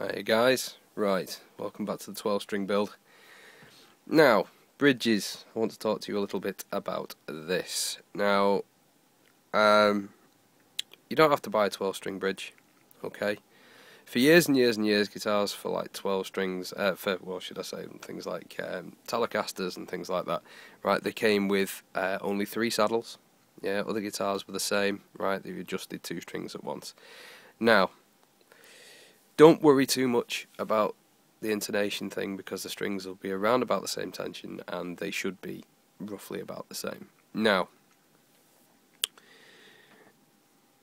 Hey guys, right, welcome back to the 12 string build. Now, bridges, I want to talk to you a little bit about this. Now, you don't have to buy a 12 string bridge, okay? For years and years and years, guitars for like 12 strings, things like Telecasters and things like that, right, they came with only 3 saddles. Yeah, other guitars were the same, right, they adjusted 2 strings at once. Now, don't worry too much about the intonation thing because the strings will be around about the same tension and they should be roughly about the same. Now,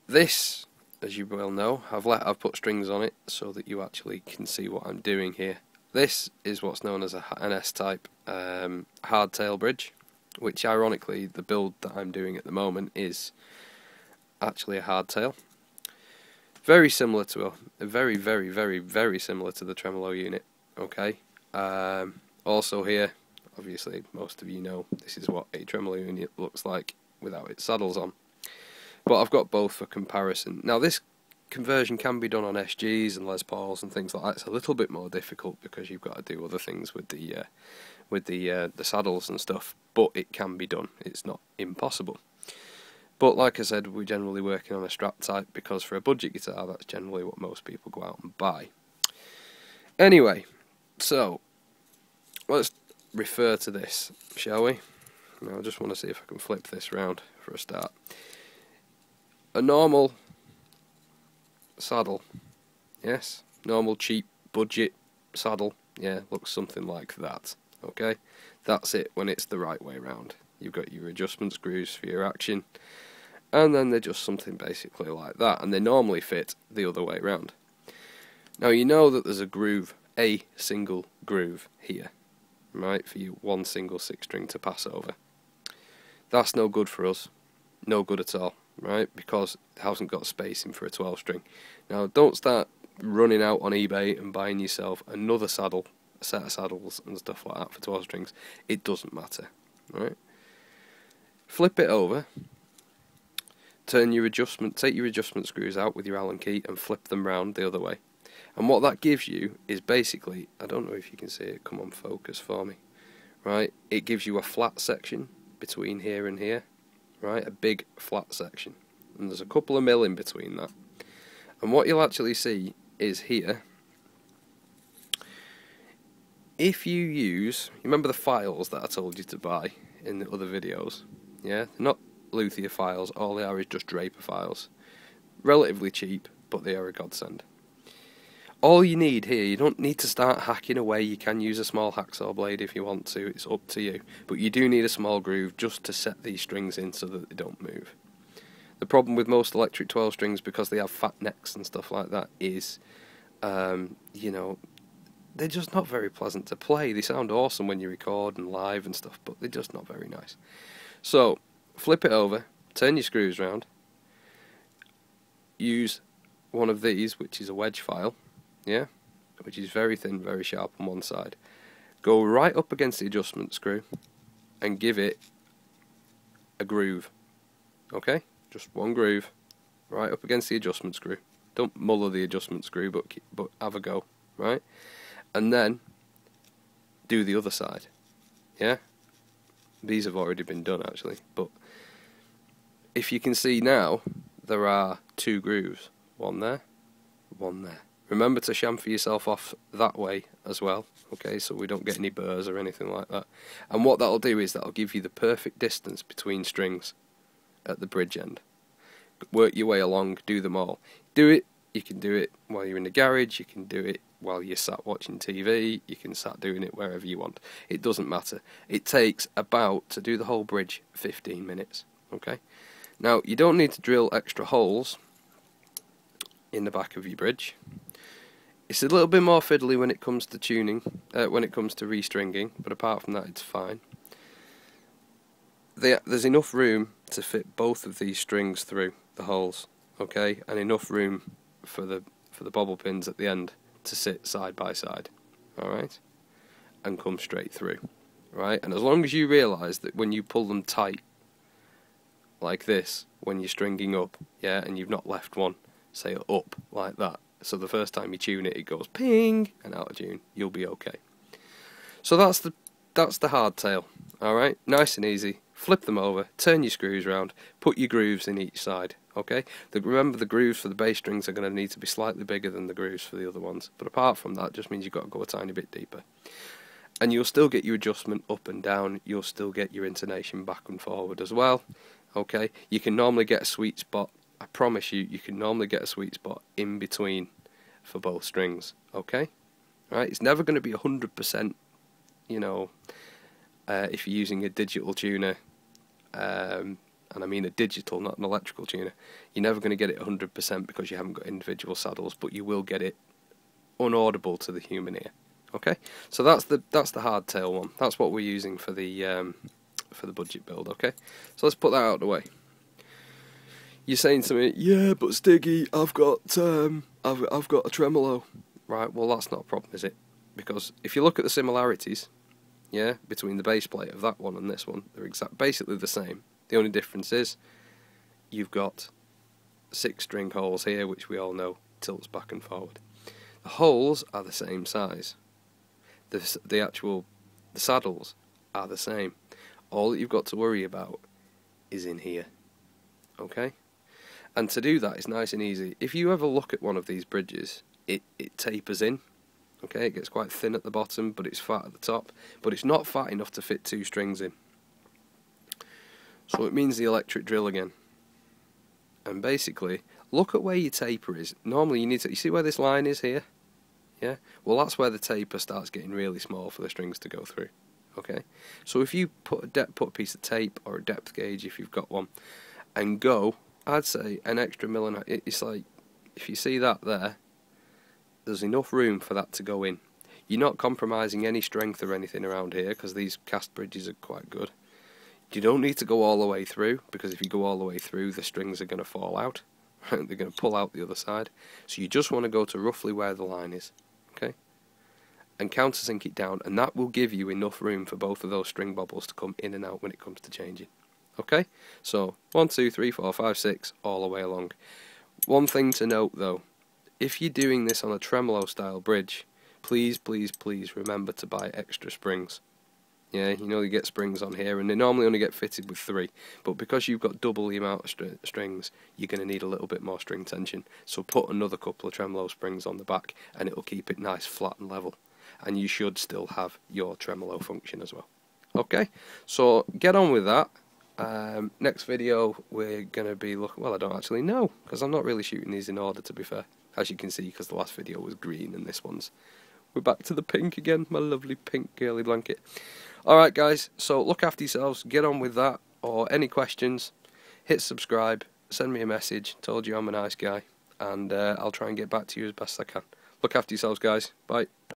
this, as you well know, I've put strings on it so that you actually can see what I'm doing here. This is what's known as an S-type hardtail bridge, which ironically the build that I'm doing at the moment is actually a hardtail. Very similar to very similar to the Tremolo unit. Okay. Also here, obviously, most of you know this is what a Tremolo unit looks like without its saddles on. But I've got both for comparison. Now this conversion can be done on SGs and Les Pauls and things like that. It's a little bit more difficult because you've got to do other things with the saddles and stuff. But it can be done. It's not impossible. But like I said, we're generally working on a Strat type because for a budget guitar, that's generally what most people go out and buy. Anyway, so let's refer to this, shall we? Now I just want to see if I can flip this round for a start. A normal saddle, yes, normal cheap budget saddle, yeah, looks something like that. Okay, that's it when it's the right way round. You've got your adjustment screws for your action, and then they're just something basically like that, and they normally fit the other way round. Now you know that there's a single groove here, right, for you one single 6-string to pass over. That's no good for us, no good at all, right, because it hasn't got spacing for a 12-string. Now don't start running out on eBay and buying yourself another saddle, a set of saddles and stuff like that for 12 strings. It doesn't matter, right? Flip it over, take your adjustment screws out with your Allen key and flip them round the other way. And what that gives you is basically, I don't know if you can see it, come on focus for me, right? It gives you a flat section between here and here, right? A big flat section. And there's a couple of mil in between that. And what you'll actually see is here, if you use, you remember the files that I told you to buy in the other videos? Yeah, they're not luthier files, all they are is just Draper files. Relatively cheap, but they are a godsend. All you need here, you don't need to start hacking away. You can use a small hacksaw blade if you want to, it's up to you. But you do need a small groove just to set these strings in so that they don't move. The problem with most electric 12 strings, because they have fat necks and stuff like that, is, you know, they're just not very pleasant to play. They sound awesome when you record and live and stuff, but they're just not very nice. So, flip it over, turn your screws round, use one of these, which is a wedge file, yeah, which is very thin, very sharp on one side. Go right up against the adjustment screw and give it a groove, okay? Just one groove, right up against the adjustment screw. Don't muller the adjustment screw, but have a go, right? And then do the other side, yeah? These have already been done actually, but if you can see now, there are 2 grooves, one there, one there. Remember to chamfer yourself off that way as well, okay, so we don't get any burrs or anything like that. And what that'll do is that'll give you the perfect distance between strings at the bridge end. Work your way along, do them all. Do it, you can do it while you're in the garage, you can do it while you're sat watching TV, you can start doing it wherever you want. It doesn't matter. It takes about, to do the whole bridge, 15 minutes, okay? Now, you don't need to drill extra holes in the back of your bridge. It's a little bit more fiddly when it comes to tuning, when it comes to restringing, but apart from that, it's fine. There's enough room to fit both of these strings through the holes, okay, and enough room for the bobble pins at the end to sit side by side, alright, and come straight through, right? And as long as you realise that when you pull them tight, like this, when you're stringing up, yeah, and you've not left one, say up, like that, So the first time you tune it, it goes ping and out of tune. You'll be okay. So that's the hardtail. Alright, nice and easy. Flip them over, turn your screws around, put your grooves in each side. Okay? Remember, the grooves for the bass strings are going to need to be slightly bigger than the grooves for the other ones. But apart from that, just means you've got to go a tiny bit deeper. And you'll still get your adjustment up and down. You'll still get your intonation back and forward as well. Okay? You can normally get a sweet spot. I promise you, you can normally get a sweet spot in between for both strings. Okay? Right? It's never going to be 100%, you know, if you're using a digital tuner, and I mean a digital, not an electrical tuner. You're never going to get it 100% because you haven't got individual saddles, but you will get it unaudible to the human ear. Okay, so that's the hardtail one. That's what we're using for the budget build. Okay, so let's put that out of the way. You're saying to me, yeah, but Stiggy, I've got a tremolo. Right, well that's not a problem, is it? Because if you look at the similarities, yeah, between the bass plate of that one and this one, they're basically the same. The only difference is you've got 6 string holes here, which we all know tilts back and forward. The holes are the same size. The saddles are the same. All that you've got to worry about is in here. Okay? And to do that is nice and easy. If you ever look at one of these bridges, it tapers in. Okay, it gets quite thin at the bottom, but it's fat at the top. But it's not fat enough to fit 2 strings in. So it means the electric drill again. And basically, look at where your taper is. Normally you see where this line is here? Yeah? Well, that's where the taper starts getting really small for the strings to go through. Okay? So if you put a piece of tape or a depth gauge, if you've got one, and go, I'd say an extra millimetre. It's like, if you see that there, there's enough room for that to go in. You're not compromising any strength or anything around here, because these cast bridges are quite good. You don't need to go all the way through, because if you go all the way through, the strings are going to fall out. They're going to pull out the other side. So you just want to go to roughly where the line is. Okay? And countersink it down, and that will give you enough room for both of those string bobbles to come in and out when it comes to changing. Okay? So 1, 2, 3, 4, 5, 6, all the way along. One thing to note though, if you're doing this on a tremolo style bridge, please, please, please remember to buy extra springs. Yeah, you know, you get springs on here, and they normally only get fitted with 3, but because you've got double the amount of strings, you're going to need a little bit more string tension. So put another couple of tremolo springs on the back, and it will keep it nice, flat and level. And you should still have your tremolo function as well. Okay, so get on with that. Next video we're going to be looking, well, I don't actually know, because I'm not really shooting these in order, to be fair, as you can see, because the last video was green and this one's, we're back to the pink again, my lovely pink girly blanket. Alright guys, so look after yourselves, get on with that, or any questions, hit subscribe, send me a message, told you I'm a nice guy, and I'll try and get back to you as best I can. Look after yourselves guys, bye.